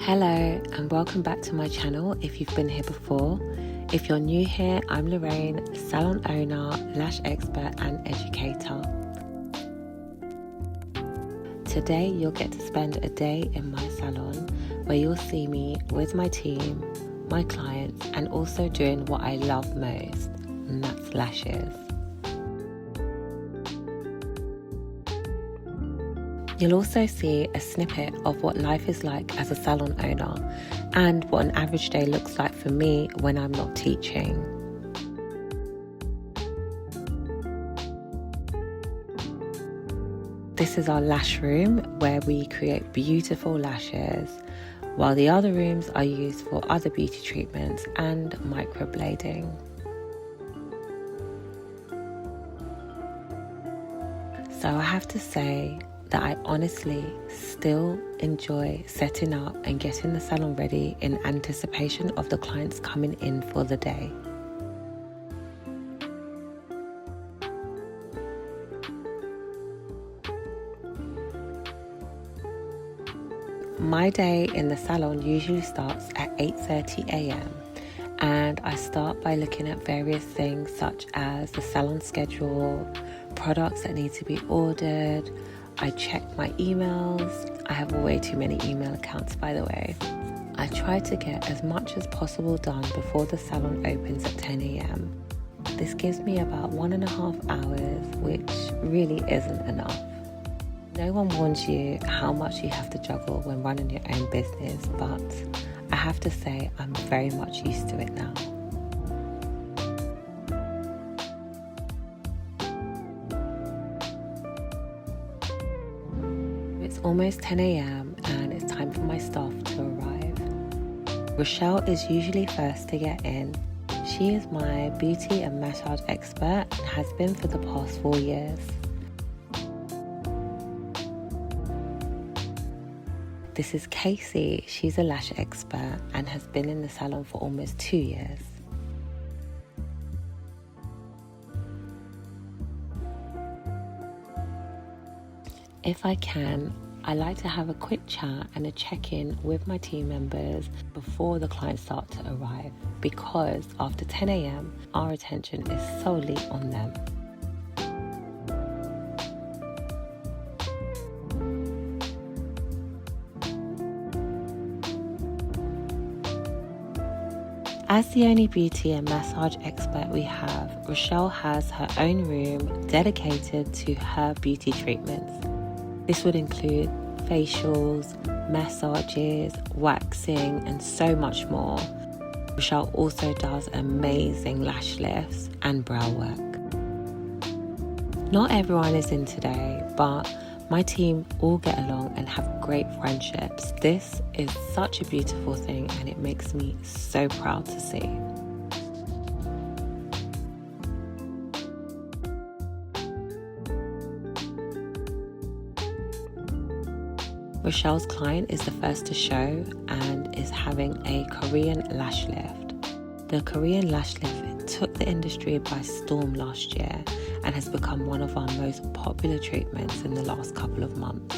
Hello and welcome back to my channel if you've been here before. If you're new here, I'm Lorraine, salon owner, lash expert and educator. Today you'll get to spend a day in my salon where you'll see me with my team, my clients and also doing what I love most, and that's lashes. You'll also see a snippet of what life is like as a salon owner and what an average day looks like for me when I'm not teaching. This is our lash room where we create beautiful lashes, while the other rooms are used for other beauty treatments and microblading. So I have to say that I honestly still enjoy setting up and getting the salon ready in anticipation of the clients coming in for the day. My day in the salon usually starts at 8:30 a.m. and I start by looking at various things such as the salon schedule, products that need to be ordered. I check my emails. I have way too many email accounts, by the way. I try to get as much as possible done before the salon opens at 10 a.m. This gives me about 1.5 hours, which really isn't enough. No one warns you how much you have to juggle when running your own business, but I have to say I'm very much used to it now. It's almost 10 a.m. and it's time for my staff to arrive. Rochelle is usually first to get in. She is my beauty and massage expert and has been for the past 4 years. This is Casey. She's a lash expert and has been in the salon for almost 2 years. If I can, I like to have a quick chat and a check-in with my team members before the clients start to arrive, because after 10 a.m. our attention is solely on them. As the only beauty and massage expert we have, Rochelle has her own room dedicated to her beauty treatments. This would include facials, massages, waxing, and so much more. Rochelle also does amazing lash lifts and brow work. Not everyone is in today, but my team all get along and have great friendships. This is such a beautiful thing and it makes me so proud to see. Rochelle's client is the first to show and is having a Korean lash lift. The Korean lash lift took the industry by storm last year and has become one of our most popular treatments in the last couple of months.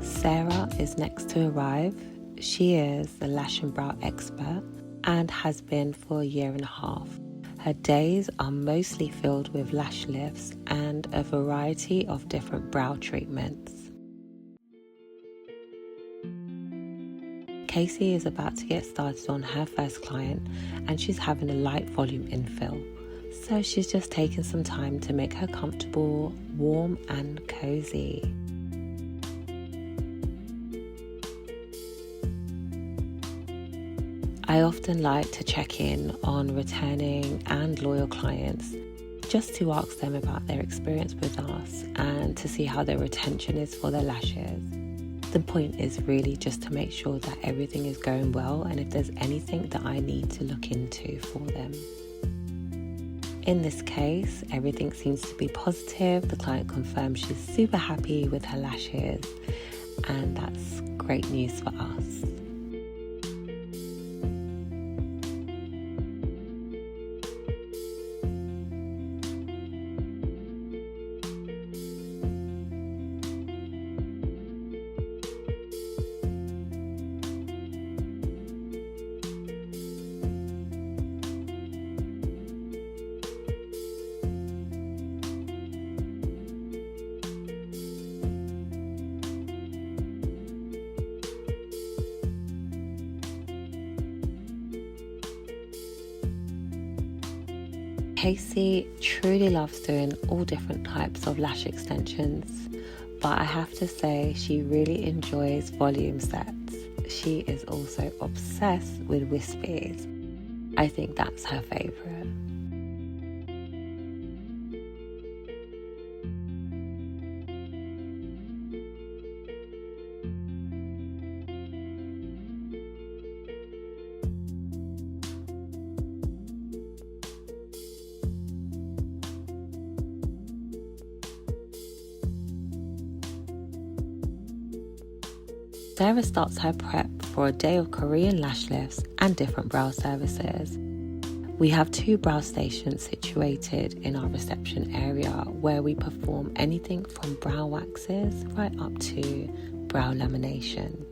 Sarah is next to arrive. She is the lash and brow expert and has been for 1.5 years. Her days are mostly filled with lash lifts and a variety of different brow treatments. Casey is about to get started on her first client and she's having a light volume infill. So she's just taking some time to make her comfortable, warm and cozy. I often like to check in on returning and loyal clients just to ask them about their experience with us and to see how their retention is for their lashes. The point is really just to make sure that everything is going well and if there's anything that I need to look into for them. In this case, everything seems to be positive. The client confirms she's super happy with her lashes and that's great news for us. Casey truly loves doing all different types of lash extensions, but I have to say she really enjoys volume sets. She is also obsessed with wispies. I think that's her favourite. Sarah starts her prep for a day of Korean lash lifts and different brow services. We have 2 brow stations situated in our reception area where we perform anything from brow waxes right up to brow lamination.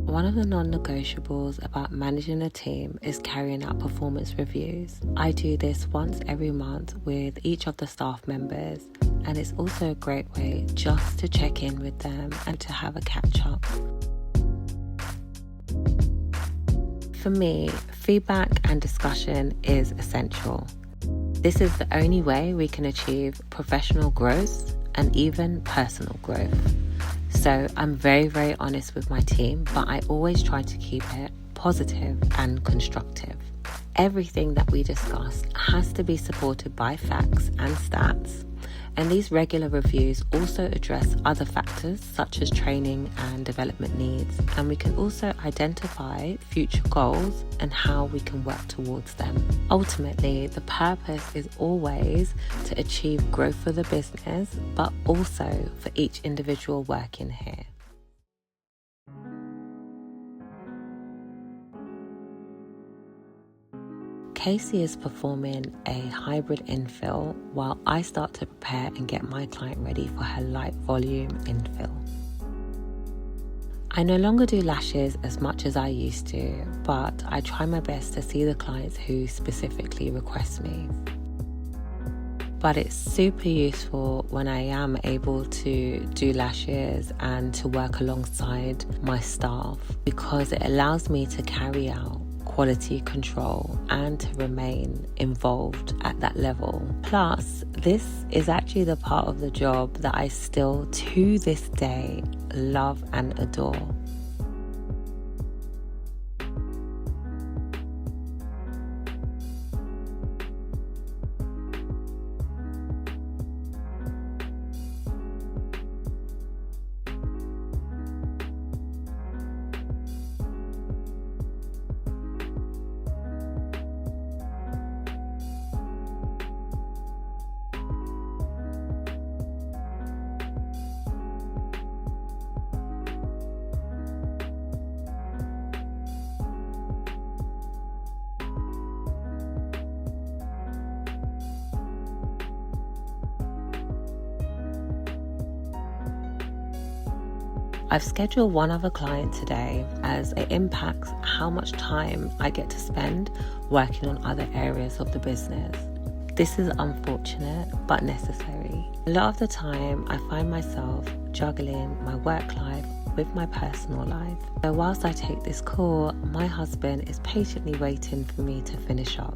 One of the non-negotiables about managing a team is carrying out performance reviews. I do this once every month with each of the staff members, and it's also a great way just to check in with them and to have a catch up. For me, feedback and discussion is essential. This is the only way we can achieve professional growth and even personal growth. So I'm very honest with my team, but I always try to keep it positive and constructive. Everything that we discuss has to be supported by facts and stats. And these regular reviews also address other factors such as training and development needs. And we can also identify future goals and how we can work towards them. Ultimately, the purpose is always to achieve growth for the business, but also for each individual working here. Casey is performing a hybrid infill while I start to prepare and get my client ready for her light volume infill. I no longer do lashes as much as I used to, but I try my best to see the clients who specifically request me. But it's super useful when I am able to do lashes and to work alongside my staff because it allows me to carry out quality control and to remain involved at that level. Plus, this is actually the part of the job that I still to this day love and adore. I've scheduled one other client today as it impacts how much time I get to spend working on other areas of the business. This is unfortunate but necessary. A lot of the time I find myself juggling my work life with my personal life. So whilst I take this call, my husband is patiently waiting for me to finish up.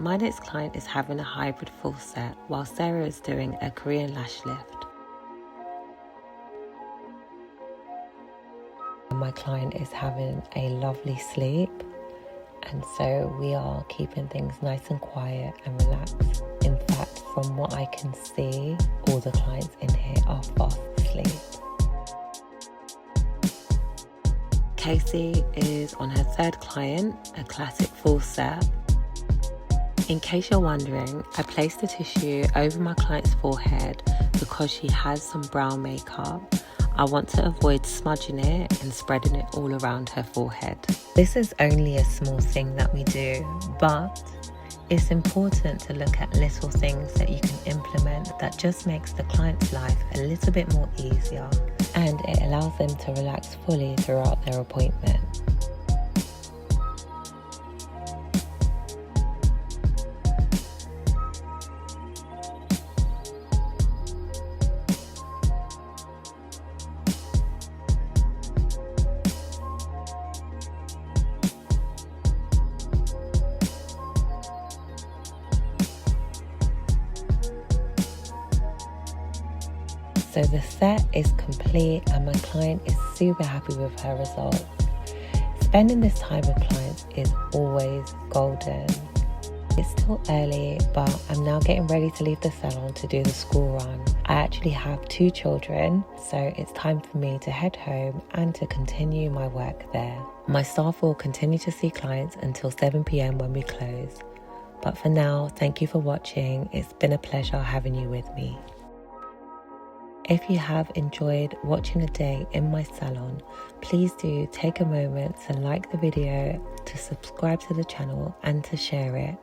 My next client is having a hybrid full set while Sarah is doing a Korean lash lift. My client is having a lovely sleep and so we are keeping things nice and quiet and relaxed. In fact, from what I can see, all the clients in here are fast asleep. Casey is on her third client, a classic full set. In case you're wondering, I placed the tissue over my client's forehead because she has some brown makeup. I want to avoid smudging it and spreading it all around her forehead. This is only a small thing that we do, but it's important to look at little things that you can implement that just makes the client's life a little bit more easier, and it allows them to relax fully throughout their appointment. So the set is complete and my client is super happy with her results. Spending this time with clients is always golden. It's still early, but I'm now getting ready to leave the salon to do the school run. I actually have 2 children, so it's time for me to head home and to continue my work there. My staff will continue to see clients until 7 p.m. when we close. But for now, thank you for watching. It's been a pleasure having you with me. If you have enjoyed watching a day in my salon, please do take a moment to like the video, to subscribe to the channel and to share it.